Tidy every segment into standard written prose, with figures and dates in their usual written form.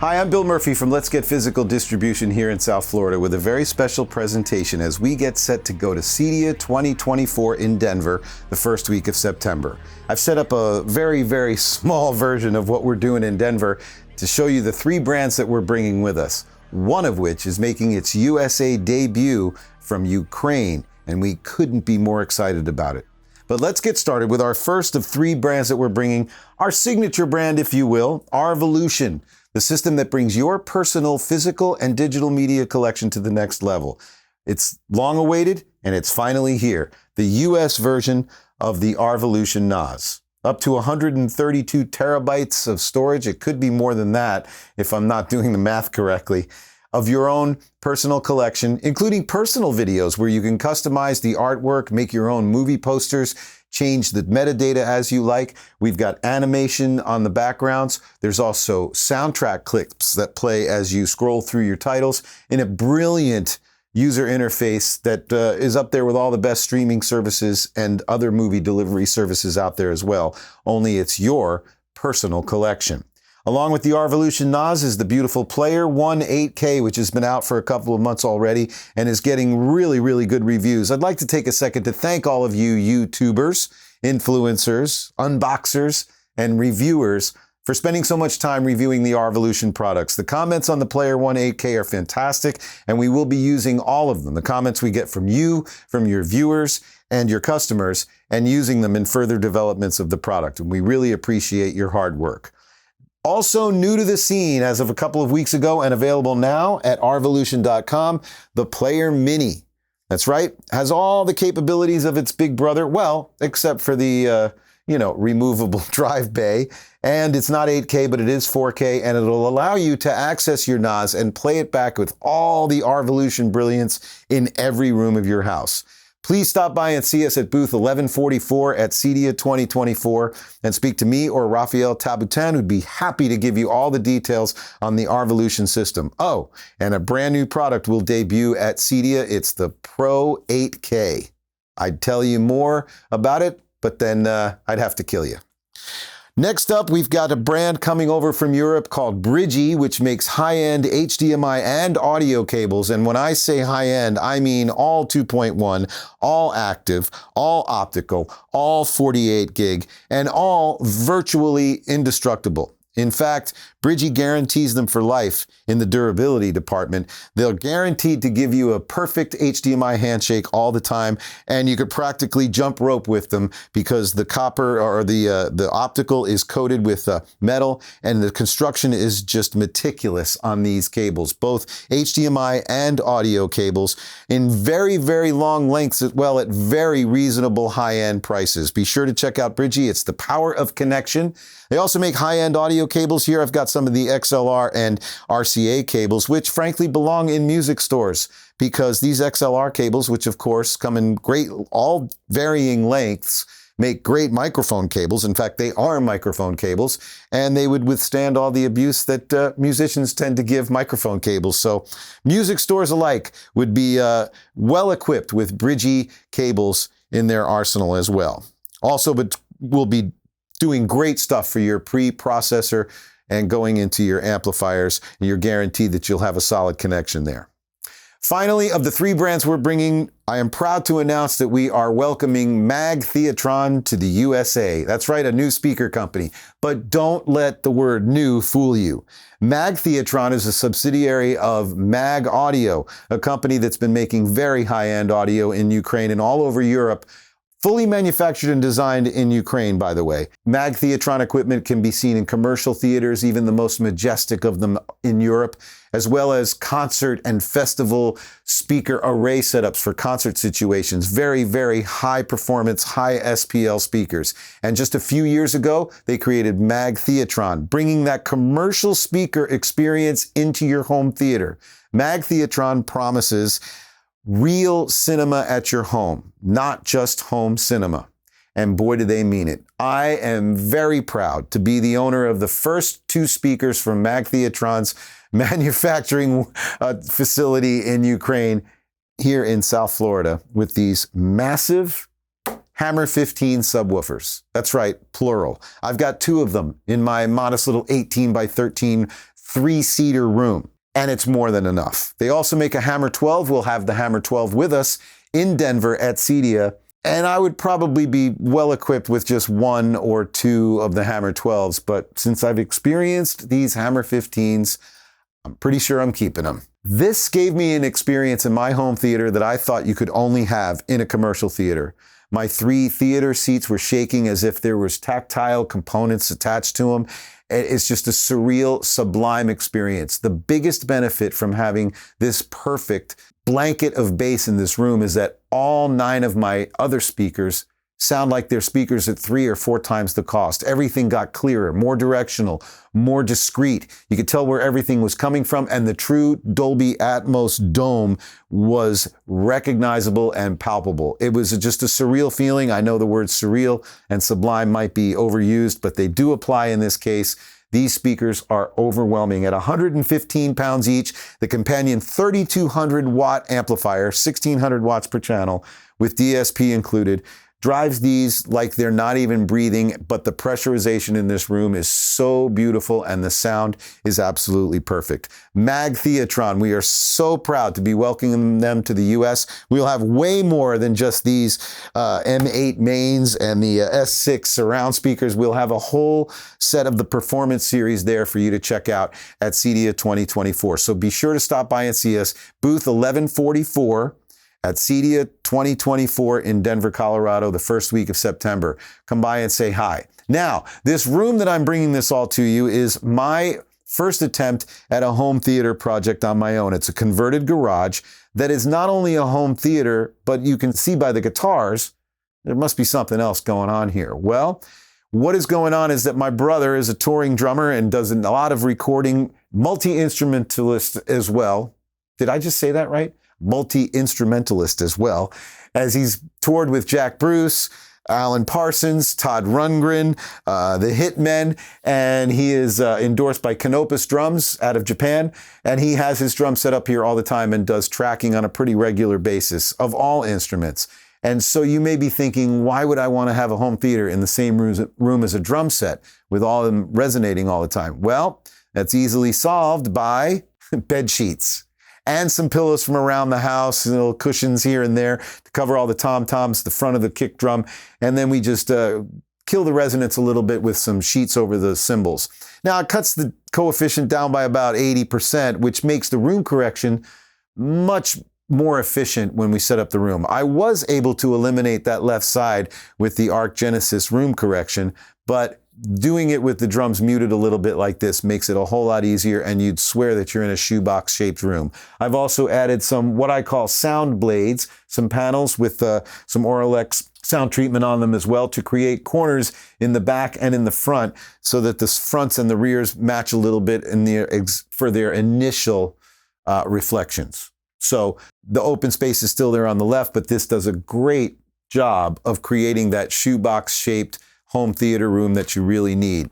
Hi, I'm Bill Murphy from Let's Get Physical Distribution here in South Florida with a very special presentation as we get set to go to CEDIA 2024 in Denver the first week of September. I've set up a very, very small version of what we're doing in Denver to show you the three brands that we're bringing with us, one of which is making its USA debut from Ukraine, and we couldn't be more excited about it. But let's get started with our first of three brands that we're bringing, our signature brand, if you will, Arvolution, the system that brings your personal physical and digital media collection to the next level. It's long awaited, and it's finally here, the US version of the Arvolution NAS. Up to 132 terabytes of storage, it could be more than that if I'm not doing the math correctly, of your own personal collection, including personal videos where you can customize the artwork, make your own movie posters, change the metadata as you like. We've got animation on the backgrounds. There's also soundtrack clips that play as you scroll through your titles in a brilliant user interface that is up there with all the best streaming services and other movie delivery services out there as well. Only it's your personal collection. Along with the Arvolution NAS is the beautiful Player One 8K, which has been out for a couple of months already and is getting really, really good reviews. I'd like to take a second to thank all of you YouTubers, influencers, unboxers, and reviewers for spending so much time reviewing the Arvolution products. The comments on the Player One 8K are fantastic, and we will be using all of them. The comments we get from you, from your viewers, and your customers, and using them in further developments of the product. And we really appreciate your hard work. Also new to the scene as of a couple of weeks ago and available now at arvolution.com, the Player Mini. That's right, has all the capabilities of its big brother, well, except for the, removable drive bay. And it's not 8K, but it is 4K, and it'll allow you to access your NAS and play it back with all the Arvolution brilliance in every room of your house. Please stop by and see us at booth 1144 at CEDIA 2024 and speak to me or Raphael Tabutin, who'd be happy to give you all the details on the Arvolution system. Oh, and a brand new product will debut at CEDIA. It's the Pro 8K. I'd tell you more about it, but then I'd have to kill you. Next up, we've got a brand coming over from Europe called Bridgee, which makes high-end HDMI and audio cables. And when I say high-end, I mean all 2.1, all active, all optical, all 48 gig, and all virtually indestructible. In fact, Bridgee guarantees them for life in the durability department. They're guaranteed to give you a perfect HDMI handshake all the time, and you could practically jump rope with them because the copper or the optical is coated with metal, and the construction is just meticulous on these cables, both HDMI and audio cables, in very, very long lengths as well at very reasonable high-end prices. Be sure to check out Bridgee. It's the power of connection. They also make high-end audio cables. Here I've got some of the XLR and RCA cables, which frankly belong in music stores, because these XLR cables, which of course come in great, all varying lengths, make great microphone cables. In fact, they are microphone cables, and they would withstand all the abuse that musicians tend to give microphone cables. So music stores alike would be well equipped with Bridgee cables in their arsenal as well. Also, but will be doing great stuff for your pre-processor and going into your amplifiers, and you're guaranteed that you'll have a solid connection there. Finally, of the three brands we're bringing, I am proud to announce that we are welcoming Mag Theatron to the USA. That's right, a new speaker company. But don't let the word new fool you. Mag Theatron is a subsidiary of Mag Audio, a company that's been making very high-end audio in Ukraine and all over Europe. Fully manufactured and designed in Ukraine, by the way. Mag Theatron equipment can be seen in commercial theaters, even the most majestic of them in Europe, as well as concert and festival speaker array setups for concert situations. Very, very high performance, high SPL speakers. And just a few years ago, they created Mag Theatron, bringing that commercial speaker experience into your home theater. Mag Theatron promises real cinema at your home, not just home cinema. And boy, do they mean it. I am very proud to be the owner of the first two speakers from Mag Theatron's manufacturing facility in Ukraine here in South Florida with these massive Hammer 15 subwoofers. That's right, plural. I've got two of them in my modest little 18 by 13 3-seater room, and it's more than enough. They also make a Hammer 12. We'll have the Hammer 12 with us in Denver at CEDIA, and I would probably be well equipped with just 1 or 2 of the Hammer 12s, but since I've experienced these Hammer 15s, I'm pretty sure I'm keeping them. This gave me an experience in my home theater that I thought you could only have in a commercial theater. My 3 theater seats were shaking as if there was tactile components attached to them. It's just a surreal, sublime experience. The biggest benefit from having this perfect blanket of bass in this room is that all 9 of my other speakers sound like they're speakers at 3 or 4 times the cost. Everything got clearer, more directional, more discreet. You could tell where everything was coming from, and the true Dolby Atmos dome was recognizable and palpable. It was just a surreal feeling. I know the words surreal and sublime might be overused, but they do apply in this case. These speakers are overwhelming. At 115 pounds each, the companion 3,200 watt amplifier, 1,600 watts per channel, with DSP included, drives these like they're not even breathing, but the pressurization in this room is so beautiful and the sound is absolutely perfect. Mag Theatron, we are so proud to be welcoming them to the US. We'll have way more than just these M8 mains and the S6 surround speakers. We'll have a whole set of the performance series there for you to check out at CEDIA 2024. So be sure to stop by and see us, booth 1144, at CEDIA 2024 in Denver, Colorado, the first week of September. Come by and say hi. Now, this room that I'm bringing this all to you is my first attempt at a home theater project on my own. It's a converted garage that is not only a home theater, but you can see by the guitars, there must be something else going on here. Well, what is going on is that my brother is a touring drummer and does a lot of recording, multi-instrumentalist as well. Did I just say that right? Multi-instrumentalist as well, as he's toured with Jack Bruce, Alan Parsons, Todd Rundgren, the Hitmen, and he is endorsed by Canopus Drums out of Japan, and he has his drum set up here all the time and does tracking on a pretty regular basis of all instruments. And so you may be thinking, why would I want to have a home theater in the same room as a drum set with all of them resonating all the time? Well, that's easily solved by bed sheets and some pillows from around the house, little cushions here and there to cover all the tom-toms, the front of the kick drum. And then we just kill the resonance a little bit with some sheets over the cymbals. Now, it cuts the coefficient down by about 80%, which makes the room correction much more efficient when we set up the room. I was able to eliminate that left side with the Arc Genesis room correction, but doing it with the drums muted a little bit like this makes it a whole lot easier, and you'd swear that you're in a shoebox shaped room. I've also added some what I call sound blades, some panels with some Auralex sound treatment on them as well to create corners in the back and in the front so that the fronts and the rears match a little bit for their initial reflections. So the open space is still there on the left, but this does a great job of creating that shoebox shaped home theater room that you really need.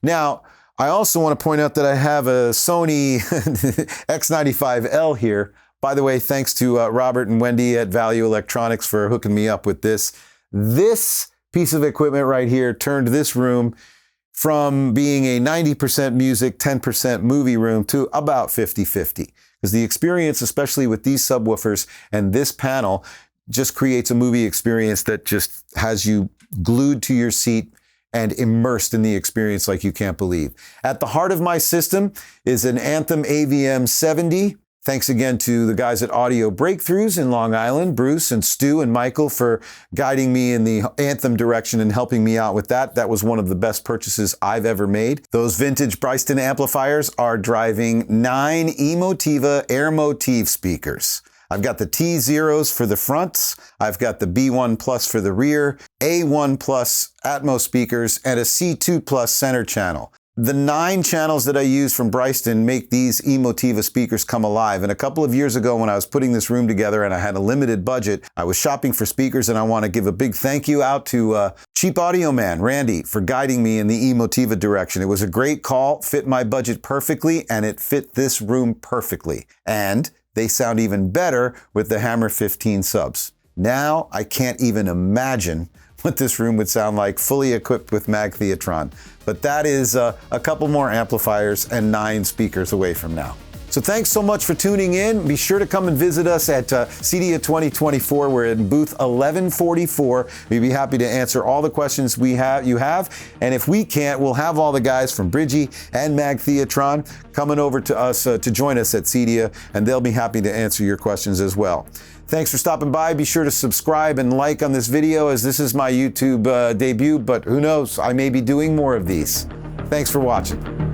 Now, I also want to point out that I have a Sony X95L here. By the way, thanks to Robert and Wendy at Value Electronics for hooking me up with this. This piece of equipment right here turned this room from being a 90% music, 10% movie room to about 50-50. Because the experience, especially with these subwoofers and this panel, just creates a movie experience that just has you glued to your seat and immersed in the experience like you can't believe. At the heart of my system is an Anthem AVM 70. Thanks again to the guys at Audio Breakthroughs in Long Island, Bruce and Stu and Michael, for guiding me in the Anthem direction and helping me out with that. That was one of the best purchases I've ever made. Those vintage Bryston amplifiers are driving 9 Emotiva Air Motif speakers. I've got the T0s for the fronts, I've got the B1 Plus for the rear, A1 Plus Atmos speakers, and a C2 Plus center channel. The 9 channels that I use from Bryston make these Emotiva speakers come alive. And a couple of years ago when I was putting this room together and I had a limited budget, I was shopping for speakers, and I want to give a big thank you out to Cheap Audio Man, Randy, for guiding me in the Emotiva direction. It was a great call, fit my budget perfectly, and it fit this room perfectly. And they sound even better with the Hammer 15 subs. Now, I can't even imagine what this room would sound like, fully equipped with Mag Theatron. But that is a couple more amplifiers and 9 speakers away from now. So thanks so much for tuning in. Be sure to come and visit us at CEDIA 2024. We're in booth 1144. We'd be happy to answer all the questions you have. And if we can't, we'll have all the guys from Bridgee and Mag Theatron coming over to us to join us at CEDIA, and they'll be happy to answer your questions as well. Thanks for stopping by. Be sure to subscribe and like on this video, as this is my YouTube debut, but who knows, I may be doing more of these. Thanks for watching.